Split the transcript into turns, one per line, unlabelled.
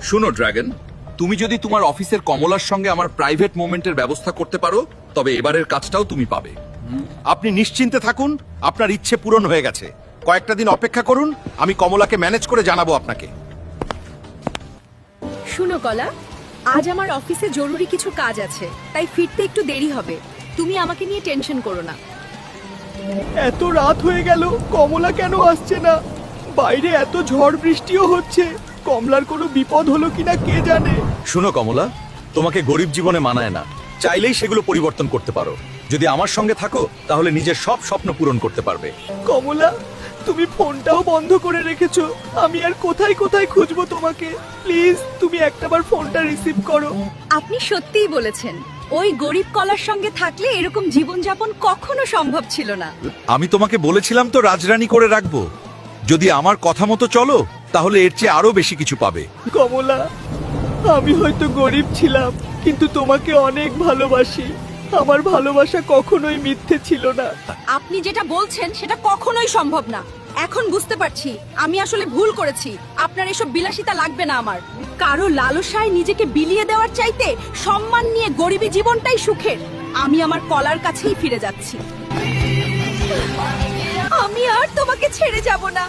শোনো ড্রাগন, তুমি যদি তোমার অফিসের কমলার সঙ্গে আমার প্রাইভেট মোমেন্টের ব্যবস্থা করতে পারো তবে এবারের কাজটাও তুমি পাবে।
আপনি নিশ্চিন্তে থাকুন, আপনার ইচ্ছে পূরণ হয়ে গেছে। কয়েকটা দিন অপেক্ষা করুন, আমি কমলাকে ম্যানেজ করে জানাবো আপনাকে।
শুনো কলা, আজ আমার অফিসে জরুরি কিছু কাজ আছে, তাই ফিরতে একটু দেরি হবে। তুমি আমাকে নিয়ে টেনশন করো না।
এত রাত হয়ে গেল, কমলা কেন আসছে না? বাইরে এত ঝড় বৃষ্টিও হচ্ছে, কমলার কোনো বিপদ হলো কিনা কে জানে।
শুনো কমলা, তোমাকে গরিব জীবনে মানায় না। চাইলেই সেগুলো পরিবর্তন করতে পারো। যদি আমার সঙ্গে থাকো তাহলে নিজের সব স্বপ্ন পূরণ করতে পারবে।
কমলা, তুমি ফোনটাও বন্ধ করে রেখেছো, আমি আর কোথায় কোথায় খুঁজবো তোমাকে? প্লিজ তুমি একটাবার ফোনটা রিসিভ করো।
আপনি সত্যিই বলেছেন, ওই গরিব কলার সঙ্গে থাকলে এরকম জীবনযাপন কখনো সম্ভব ছিল না।
আমি তোমাকে বলেছিলাম তো রাজরানী করে রাখবো। যদি আমার কথা মতো চলো তাহলে এর চেয়ে আরো বেশি কিছু পাবে।
কমলা, আমি হয়তো গরিব ছিলাম, কিন্তু তোমাকে অনেক ভালোবাসি। আমার ভালোবাসা কখনোই মিথ্যে ছিল না।
আপনি যেটা বলছেন সেটা কখনোই সম্ভব না। এখন বুঝতে পারছি আমি আসলে ভুল করেছি। আপনার এসব বিলাসিতা লাগবে না আমার। কারো লালসায় নিজেকে বিলিয়ে দেওয়ার চাইতে সম্মান নিয়ে গরিবী জীবনটাই সুখের। আমি আমার কলার কাছেই ফিরে যাচ্ছি। আমি আর তোমাকে ছেড়ে যাব না।